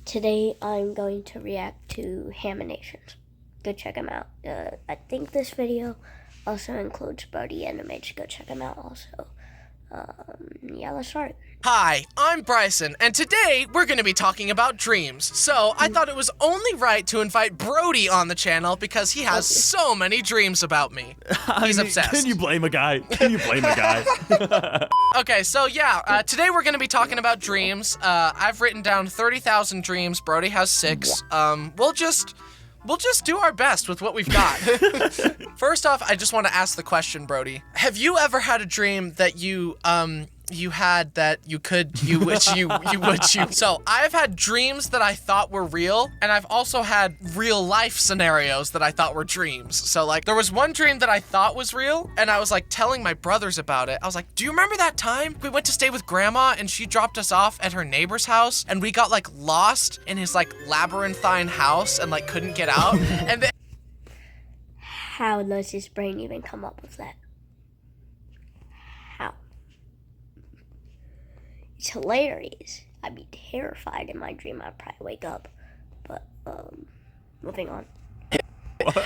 Today I'm going to react to haminations. Go check them out. I think this video also includes Brodyanimates. Go check them out also. Yeah, let's start. Hi, I'm Bryson, and today we're going to be talking about dreams. So I thought it was only right to invite Brody on the channel because he has so many dreams about me. He's obsessed. Can you blame a guy? Okay, so yeah, today we're going to be talking about dreams. I've written down 30,000 dreams. Brody has 6. We'll just do our best with what we've got. First off, I just want to ask the question, Brody. Have you ever had a dream that you had that So I've had dreams that I thought were real, and I've also had real life scenarios that I thought were dreams. So like, there was one dream that I thought was real, and I was like telling my brothers about it. I was like, do you remember that time we went to stay with grandma and she dropped us off at her neighbor's house and we got like lost in his like labyrinthine house and like couldn't get out? And then How does his brain even come up with that? How? It's hilarious. I'd be terrified in my dream. I'd probably wake up. But, moving on.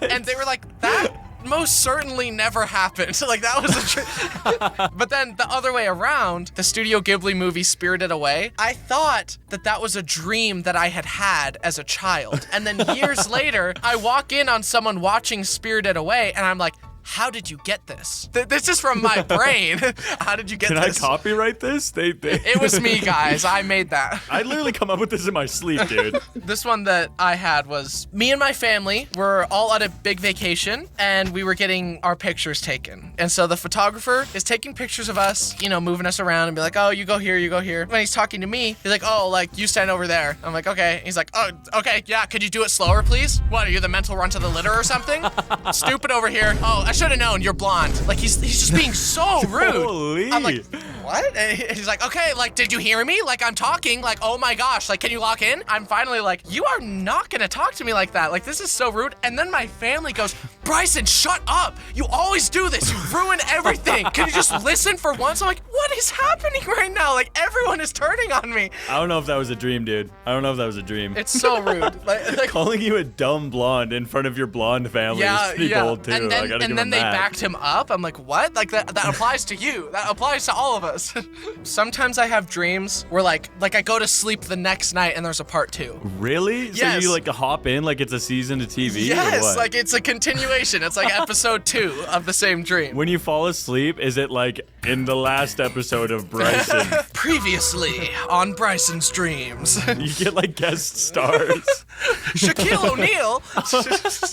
And they were like, that most certainly never happened. Like, that was a dream. But then the other way around, the Studio Ghibli movie Spirited Away, I thought that was a dream that I had as a child. And then years later, I walk in on someone watching Spirited Away, and I'm like, how did you get this? This is from my brain. How did you get this? Can I copyright this? It was me, guys. I made that. I literally come up with this in my sleep, dude. This one that I had was me and my family were all on a big vacation, and we were getting our pictures taken. And so the photographer is taking pictures of us, you know, moving us around and be like, oh, you go here, you go here. When he's talking to me, he's like, oh, like, you stand over there. I'm like, okay. He's like, oh, okay, yeah, could you do it slower, please? What, are you the mental run to the litter or something? Stupid over here. Oh, I should have known, you're blonde. Like, he's just being so rude. Holy. I'm like, what? And he's like, okay, like, did you hear me? Like, I'm talking, like, oh my gosh, like, can you lock in? I'm finally like, you are not gonna talk to me like that. Like, this is so rude. And then my family goes, Bryson, shut up. You always do this. You ruin everything. Can you just listen for once? I'm like, what is happening right now? Like, everyone is turning on me. I don't know if that was a dream, dude. I don't know if that was a dream. It's so rude. Like, calling you a dumb blonde in front of your blonde family is pretty bold, too. And then they backed him up. I'm like, what? Like, that applies to you. That applies to all of us. Sometimes I have dreams where like I go to sleep the next night and there's a part 2. Really? Yes. So you like hop in like it's a season of TV? Yes, or what? like it's a continuation. It's like episode 2 of the same dream. When you fall asleep, is it like in the last episode of Bryson? Previously on Bryson's dreams. You get like guest stars. Shaquille O'Neal.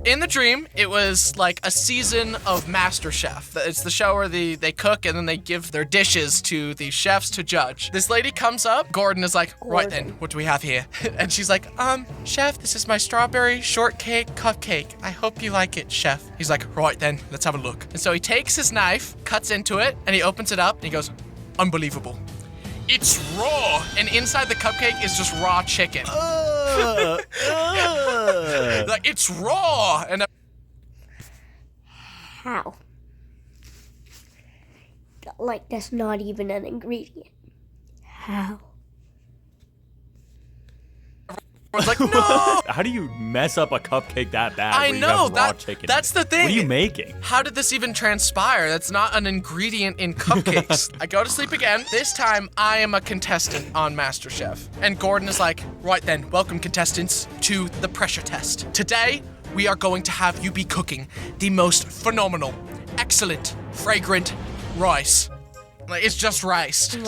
In the dream, it was like a season of MasterChef. It's the show where they cook and then they give their dishes to the chefs to judge. This lady comes up. Gordon is like, right then, what do we have here? And she's like, chef, this is my strawberry shortcake cupcake. I hope you like it, chef. He's like, right then, let's have a look. And so he takes his knife, cuts into it, and he opens it up, and he goes, unbelievable. It's raw, and inside the cupcake is just raw chicken. Like, it's raw, and How? Like, that's not even an ingredient. How? I was like, no! How do you mess up a cupcake that bad? I where you know, have raw chicken that's in it? the thing. What are you making? How did this even transpire? That's not an ingredient in cupcakes. I go to sleep again. This time, I am a contestant on MasterChef. And Gordon is like, right then, welcome contestants to the pressure test. Today, we are going to have you be cooking the most phenomenal, excellent, fragrant rice. Like, it's just rice. I'm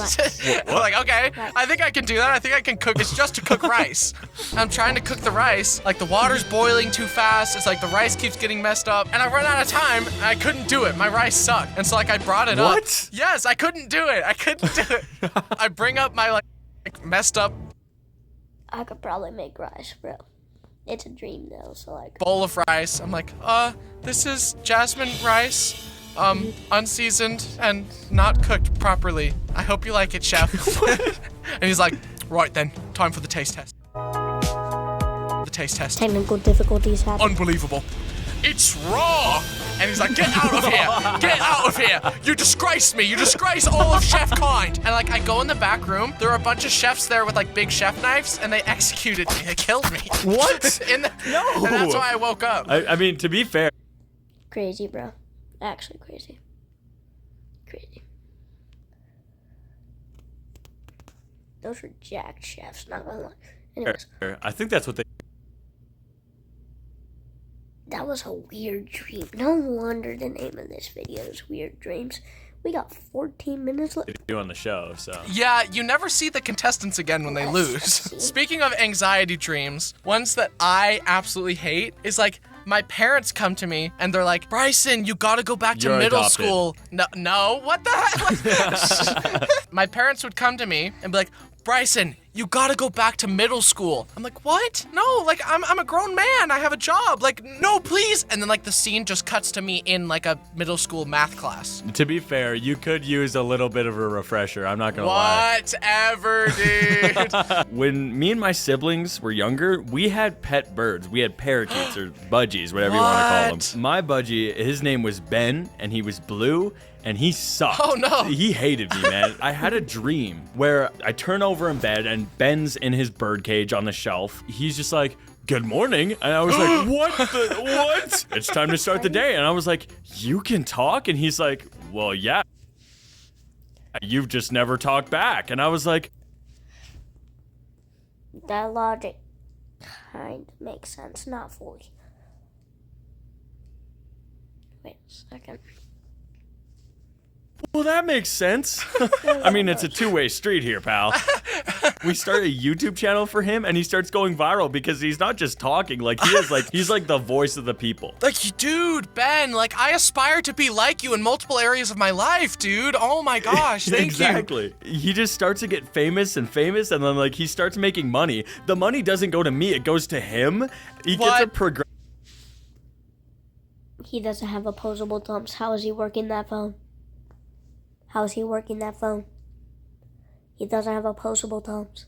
like, okay, I think I can do that. I think I can cook. It's just to cook rice. I'm trying to cook the rice. Like, the water's boiling too fast. It's like the rice keeps getting messed up. And I run out of time. And I couldn't do it. My rice sucked. And so, like, I brought it up. What? Yes, I couldn't do it. I couldn't do it. I bring up my, like messed up I could probably make rice, bro. It's a dream, though, so, like... bowl of rice. I'm like, this is jasmine rice. Unseasoned and not cooked properly. I hope you like it, chef. And he's like, right then, time for the taste test. The taste test. Technical difficulties happen. Unbelievable. it's raw. And he's like, get out of here, get out of here. You disgrace me, you disgrace all of chef kind. And like, I go in the back room, there are a bunch of chefs there with like big chef knives, and they executed me, they killed me. What? No. And that's why I woke up. I mean, to be fair. Crazy, bro. Actually crazy. Crazy. Those were jacked chefs, not gonna lie. Anyways, I think that's what they that was a weird dream. No wonder the name of this video is Weird Dreams. We got 14 minutes left. do on the show, so. Yeah, you never see the contestants again when they lose. Speaking of anxiety dreams, ones that I absolutely hate is like, my parents come to me and they're like, Bryson, you gotta go back to You're middle adopted. school. No, what the heck? My parents would come to me and be like, Bryson, you gotta go back to middle school. I'm like, what? No, like, I'm a grown man. I have a job. Like, no, please. And then, like, the scene just cuts to me in, like, a middle school math class. To be fair, you could use a little bit of a refresher. I'm not gonna lie. Whatever, dude. When me and my siblings were younger, we had pet birds. We had parakeets or budgies, whatever you want to call What? them. My budgie, his name was Ben, and he was blue, and he sucked. Oh, no. He hated me, man. I had a dream where I turn over in bed, and Ben's in his bird cage on the shelf. He's just like, good morning. And I was like, what? It's time to start the day. And I was like, you can talk? And he's like, well, yeah. You've just never talked back. And I was like, That logic kind of makes sense, not fully. Wait a second. well, that makes sense. I mean, it's a two-way street here, pal. We start a YouTube channel for him, and he starts going viral because he's not just talking. Like, he's like the voice of the people. Like, dude, Ben, like, I aspire to be like you in multiple areas of my life, dude. Oh my gosh, thank you. Exactly. He just starts to get famous, and then, like, he starts making money. The money doesn't go to me, it goes to him. He gets a progression. He doesn't have opposable thumbs. How is he working that phone? How's he working that phone? He doesn't have opposable thumbs.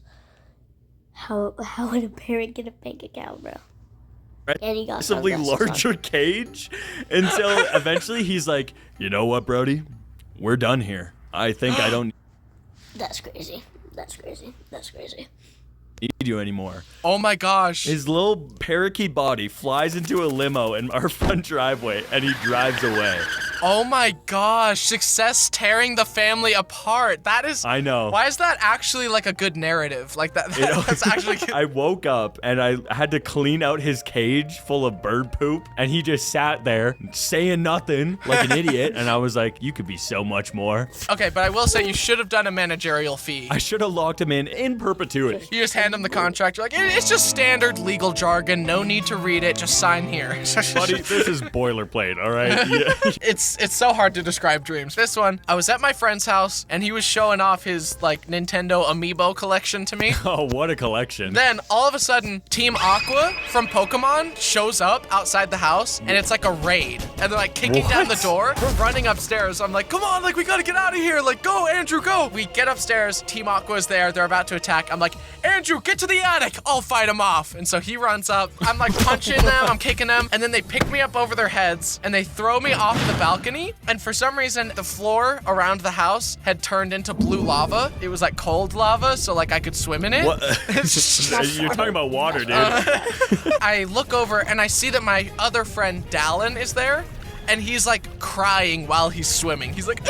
How would a parent get a bank account, bro? And he got Massively sunglasses on. larger cage until eventually he's like, you know what, Brody? We're done here. I think I don't That's crazy. That's crazy. That's crazy. need you anymore. Oh my gosh. His little parakeet body flies into a limo in our front driveway, and he drives away. Oh my gosh. Success tearing the family apart. That is. I know. Why is that actually like a good narrative? Like that's actually good. I woke up and I had to clean out his cage full of bird poop, and he just sat there saying nothing like an idiot. And I was like, you could be so much more. Okay, but I will say you should have done a managerial fee. I should have locked him in perpetuity. You just hand him the contract. You're like, it's just standard legal jargon. No need to read it. Just sign here. Buddy, this is boilerplate, all right? Yeah. It's so hard to describe dreams. This one, I was at my friend's house and he was showing off his like Nintendo Amiibo collection to me. Oh, what a collection. Then all of a sudden, Team Aqua from Pokemon shows up outside the house and it's like a raid. And they're like kicking down the door. We're running upstairs. I'm like, come on, like we gotta get out of here. Like, go, Andrew, go. We get upstairs. Team Aqua is there. They're about to attack. I'm like, Andrew, get to the attic. I'll fight them off. And so he runs up. I'm like punching them. I'm kicking them. And then they pick me up over their heads and they throw me off the balcony. And for some reason, the floor around the house had turned into blue lava. It was like cold lava, so like I could swim in it. What? You're talking about water, dude. I look over and I see that my other friend Dallin is there. And he's like crying while he's swimming. He's like,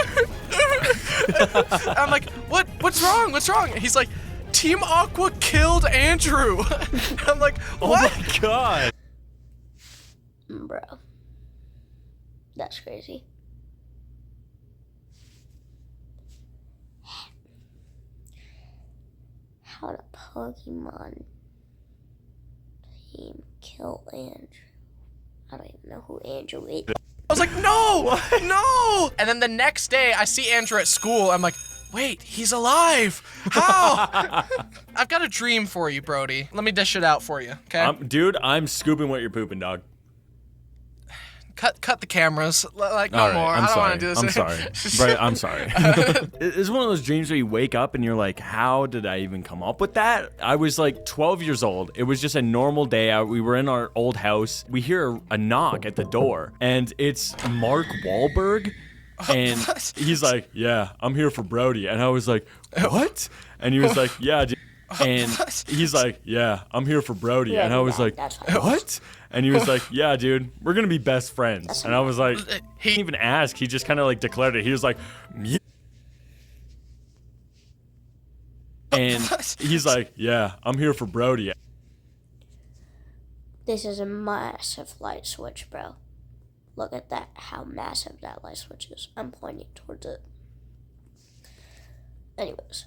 I'm like, what's wrong? What's wrong? And he's like, Team Aqua killed Andrew. I'm like, what? Oh my god. Bro. That's crazy. How did Pokemon team kill Andrew? I don't even know who Andrew is. I was like, no, no. And then the next day I see Andrew at school. I'm like, wait, he's alive. How? I've got a dream for you, Brody. Let me dish it out for you, okay? Dude, I'm scooping what you're pooping, dog. cut the cameras. Like, no All right, more. I'm I don't sorry. want to do this. I'm sorry. Bro, I'm sorry. It's one of those dreams where you wake up and you're like, how did I even come up with that? I was like 12 years old. It was just a normal day out. We were in our old house. We hear a knock at the door, and it's Mark Wahlberg. And he's like, yeah, I'm here for Brody. And I was like, what? And he was like, yeah, dude. And he's like, yeah, I'm here for Brody. Yeah, And I was no, like, that's fine. what? And he was like, yeah, dude, we're going to be best friends. And I was like, he didn't even ask. He just kind of like declared it. He was like, yeah. And he's like, yeah, I'm here for Brody. This is a massive light switch, bro. Look at that, how massive that light switch is. I'm pointing towards it. Anyways.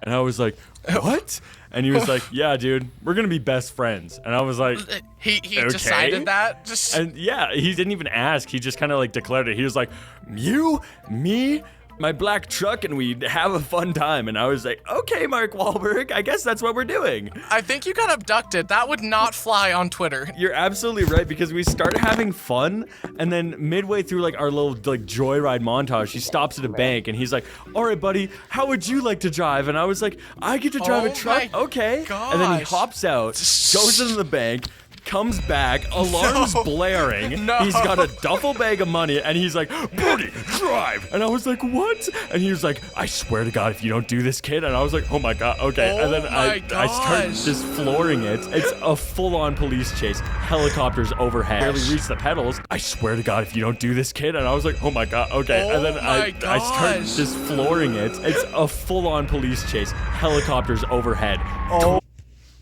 And I was like, what? And he was like, yeah, dude, we're going to be best friends. And I was like, He okay. decided that? And yeah, he didn't even ask. He just kind of like declared it. He was like, you, me, my black truck, and we'd have a fun time. And I was like, okay, Mark Wahlberg, I guess that's what we're doing. I think you got abducted. That would not fly on Twitter. You're absolutely right, because we start having fun, and then midway through like our little like joyride montage, he stops at a bank and he's like, all right, buddy, how would you like to drive? And I was like, I get to drive a truck? my Okay. And then he gosh. hops out, goes into the bank, comes back, alarms blaring. No. He's got a duffel bag of money, and he's like, Brody, drive. And I was like, what? And he was like, I swear to God, if you don't do this, kid. And I was like, oh my God, okay. And then I started gosh. just flooring it. It's a full-on police chase. Helicopters overhead. Barely reached the pedals. I swear to God, if you don't do this, kid. And I was like, oh my God, okay. And then I started gosh. just flooring it. It's a full-on police chase. Helicopters overhead.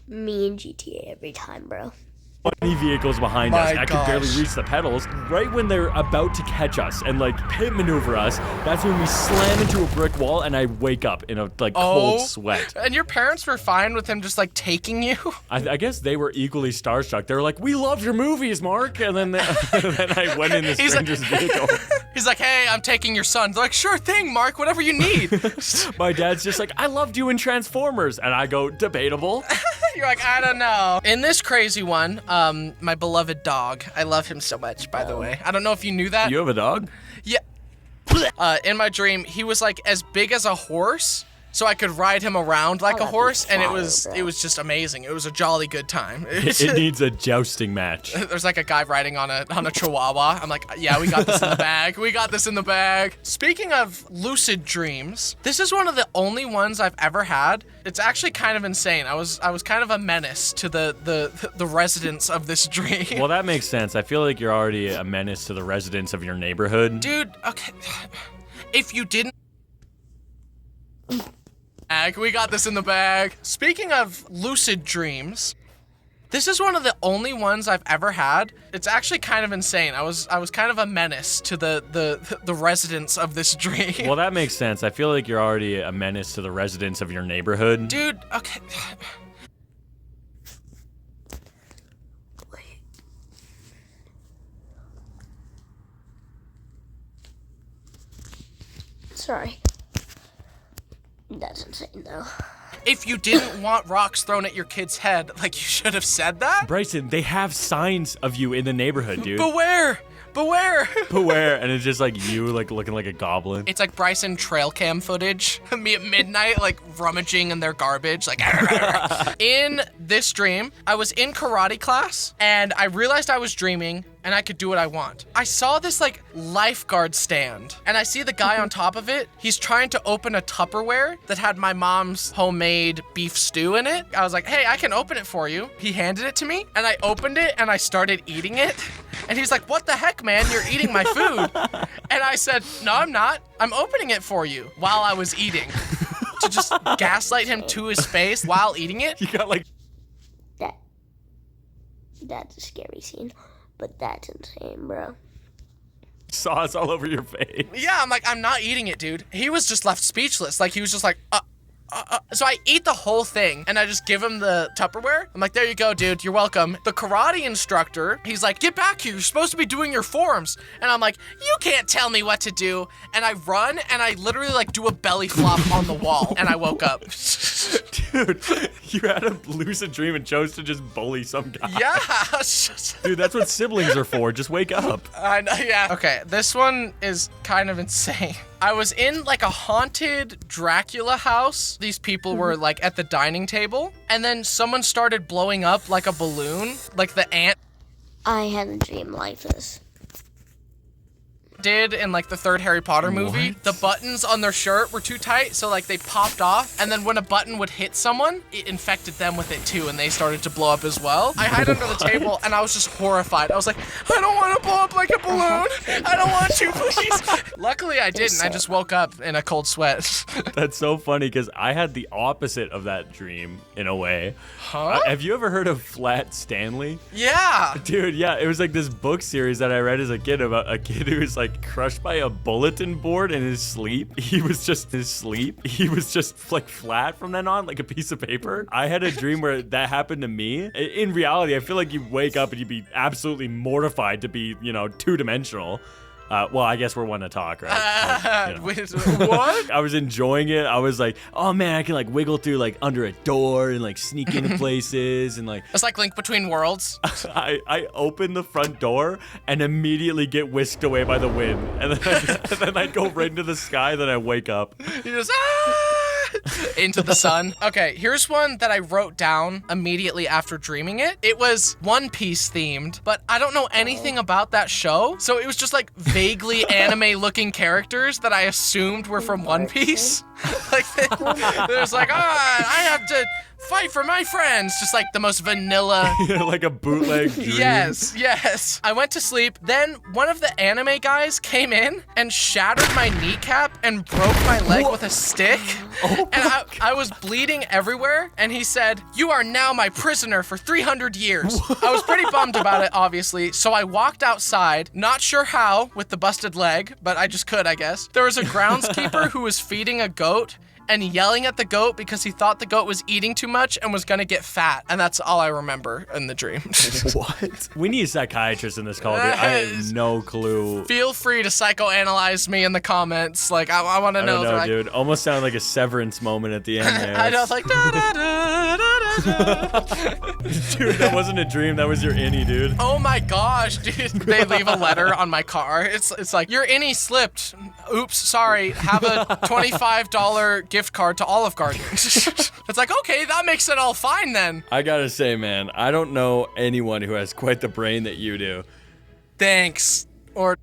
Me and GTA every time, bro. 20 vehicles behind us. My I could barely gosh. reach the pedals. Right when they're about to catch us and like pit maneuver us, that's when we slam into a brick wall and I wake up in a like cold sweat. And your parents were fine with him just like taking you? I guess they were equally starstruck. They were like, "We love your movies, Mark." And then, then I went in the stranger's vehicle. He's like, hey, I'm taking your son. They're like, sure thing, Mark, whatever you need. My dad's just like, "I loved you in Transformers," and I go, "Debatable." You're like, I don't know. In this crazy one, my beloved dog. I love him so much, by the way. I don't know if you knew that. You have a dog? Yeah. In my dream, he was like as big as a horse, so I could ride him around like a that'd be horse, and fire, it was just amazing. It was a jolly good time. It needs a jousting match. There's like a guy riding on a chihuahua. I'm like, yeah, we got this in the bag. We got this in the bag. Speaking of lucid dreams, this is one of the only ones I've ever had. It's actually kind of insane. I was kind of a menace to the residents of this dream. Well, that makes sense. I feel like you're already a menace to the residents of your neighborhood. Dude, okay. If you didn't we got this in the bag. Speaking of lucid dreams, this is one of the only ones I've ever had. It's actually kind of insane. I was kind of a menace to the residents of this dream. Well, that makes sense. I feel like you're already a menace to the residents of your neighborhood. Dude, okay. Sorry. That's insane, though. If you didn't want rocks thrown at your kid's head, like, you should have said that? Bryson, they have signs of you in the neighborhood, dude. Beware! Beware! Beware, and it's just like you, like looking like a goblin. It's like Bryson trail cam footage. Me at midnight, like rummaging in their garbage, like. In this dream, I was in karate class, and I realized I was dreaming, and I could do what I want. I saw this like lifeguard stand, and I see the guy on top of it. He's trying to open a Tupperware that had my mom's homemade beef stew in it. I was like, hey, I can open it for you. He handed it to me, and I opened it, and I started eating it. And he's like, what the heck, man? You're eating my food. And I said, no, I'm not. I'm opening it for you while I was eating. To just gaslight him to his face while eating it. You got like... That's a scary scene. But that's insane, bro. sauce all over your face. Yeah, I'm like, I'm not eating it, dude. He was just left speechless. Like, he was just like, So I eat the whole thing and I just give him the Tupperware. I'm like, there you go, dude. You're welcome. The karate instructor, he's like, get back here. You're supposed to be doing your forms. And I'm like, you can't tell me what to do. And I run and I literally like do a belly flop on the wall and I woke up. Dude, you had a lucid dream and chose to just bully some guy. Yeah. Dude, that's what siblings are for. Just wake up. I know, yeah. Okay, this one is kind of insane. I was in like a haunted Dracula house. These people were like at the dining table, and then someone started blowing up like a balloon, like the ant I had a dream like this. did in like the third Harry Potter movie. What? The buttons on their shirt were too tight, so like they popped off, and then when a button would hit someone, it infected them with it too, and they started to blow up as well. I hid under the table, and I was just horrified. I was like, I don't want to blow up like a balloon. I don't want to, please. Luckily, I didn't. I just woke up in a cold sweat. That's so funny because I had the opposite of that dream in a way. Huh? Have you ever heard of Flat Stanley? Yeah. Dude, yeah, it was like this book series that I read as a kid about a kid who was like crushed by a bulletin board in his sleep. He was just like flat from then on, like a piece of paper. I had a dream where that happened to me. In reality, I feel like you wake up and you'd be absolutely mortified to be, two-dimensional. Well, I guess we're one to talk, right? Wait, what? I was enjoying it. I was like, oh man, I can like wiggle through like under a door and like sneak into places and like. It's like Link Between Worlds. I open the front door and immediately get whisked away by the wind, and then I go right into the sky. Then I wake up. You just into the sun. Okay, here's one that I wrote down immediately after dreaming it. It was One Piece themed, but I don't know anything about that show, so it was just like vaguely anime-looking characters that I assumed were from One Piece. Like there's like, I have to fight for my friends. Just like the most vanilla. Like a bootleg dream. Yes. I went to sleep. Then one of the anime guys came in and shattered my kneecap and broke my leg with a stick. Oh And I was bleeding everywhere. And he said, "You are now my prisoner for 300 years. I was pretty bummed about it, obviously. So I walked outside, not sure how, with the busted leg, but I just could, I guess. There was a groundskeeper who was feeding a goat and yelling at the goat because he thought the goat was eating too much and was gonna get fat. And that's all I remember in the dream. What? We need a psychiatrist in this call, dude. I have no clue. Feel free to psychoanalyze me in the comments. Like, I want to I know. don't know, Like, dude. Almost sounded like a Severance moment at the end there. I know, like, da, da, da, da, da. Dude, that wasn't a dream. That was your innie, dude. Oh my gosh, dude. They leave a letter on my car. It's like, your innie slipped. Oops, sorry. Have a $25 gift card to Olive Garden. It's like, okay, that makes it all fine then. I gotta say, man, I don't know anyone who has quite the brain that you do. Thanks. Or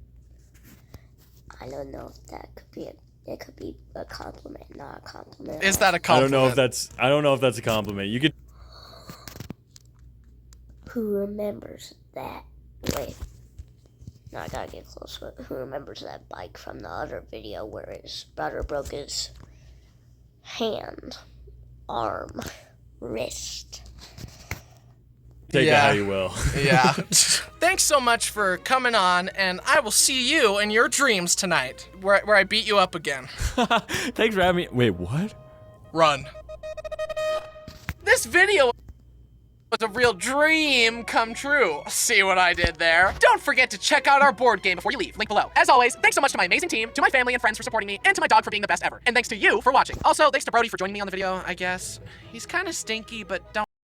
I don't know if that could be it could be a compliment, not a compliment. is that a I compliment? don't know if that's a compliment. You could. Who remembers that? Wait. No, I gotta get close. Who remembers that bike from the other video where his brother broke his hand, arm, wrist? Take it Yeah. how you will. Yeah. Thanks so much for coming on, and I will see you in your dreams tonight, where I beat you up again. Thanks for having me. Wait, what? Run. This video was a real dream come true. See what I did there? Don't forget to check out our board game before you leave. Link below. As always, thanks so much to my amazing team, to my family and friends for supporting me, and to my dog for being the best ever. And thanks to you for watching. Also, thanks to Brody for joining me on the video, I guess. He's kind of stinky, but don't